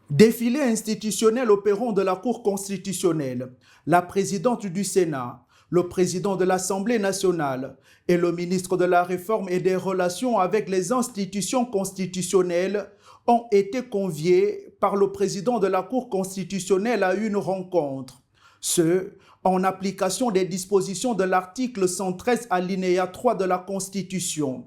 Défilé institutionnel opérant de la Cour constitutionnelle, la présidente du Sénat, le président de l'Assemblée nationale et le ministre de la Réforme et des Relations avec les institutions constitutionnelles ont été conviés par le président de la Cour constitutionnelle à une rencontre. Ce, en application des dispositions de l'article 113 alinéa 3 de la Constitution,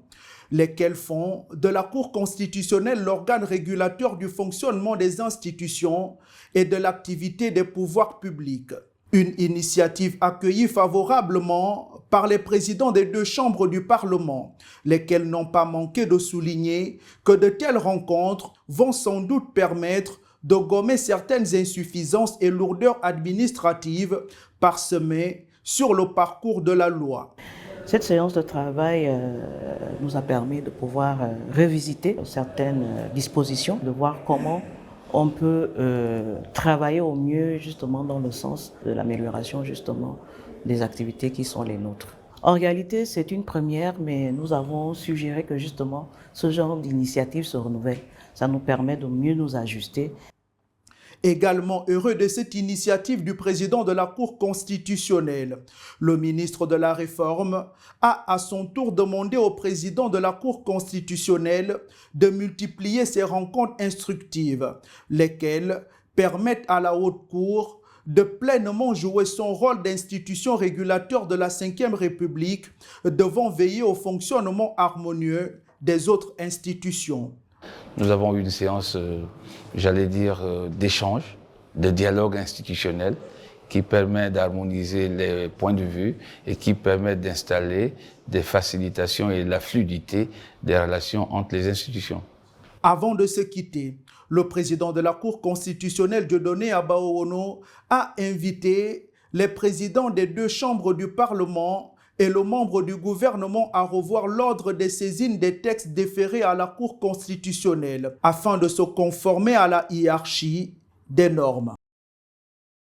lesquels font de la Cour constitutionnelle l'organe régulateur du fonctionnement des institutions et de l'activité des pouvoirs publics. Une initiative accueillie favorablement par les présidents des deux chambres du Parlement, lesquels n'ont pas manqué de souligner que de telles rencontres vont sans doute permettre de gommer certaines insuffisances et lourdeurs administratives parsemées sur le parcours de la loi. Cette séance de travail nous a permis de pouvoir revisiter certaines dispositions, de voir comment on peut travailler au mieux justement dans le sens de l'amélioration justement des activités qui sont les nôtres. En réalité, c'est une première, mais nous avons suggéré que justement ce genre d'initiative se renouvelle. Ça nous permet de mieux nous ajuster. Également heureux de cette initiative du président de la Cour constitutionnelle, le ministre de la Réforme a à son tour demandé au président de la Cour constitutionnelle de multiplier ces rencontres instructives, lesquelles permettent à la Haute Cour de pleinement jouer son rôle d'institution régulateur de la Ve République, devant veiller au fonctionnement harmonieux des autres institutions. Nous avons eu une séance, j'allais dire, d'échange, de dialogue institutionnel qui permet d'harmoniser les points de vue et qui permet d'installer des facilitations et la fluidité des relations entre les institutions. Avant de se quitter, le président de la Cour constitutionnelle, Dieudonné Abaowono, a invité les présidents des deux chambres du Parlement et le membre du gouvernement à revoir l'ordre des saisines des textes déférés à la Cour constitutionnelle afin de se conformer à la hiérarchie des normes.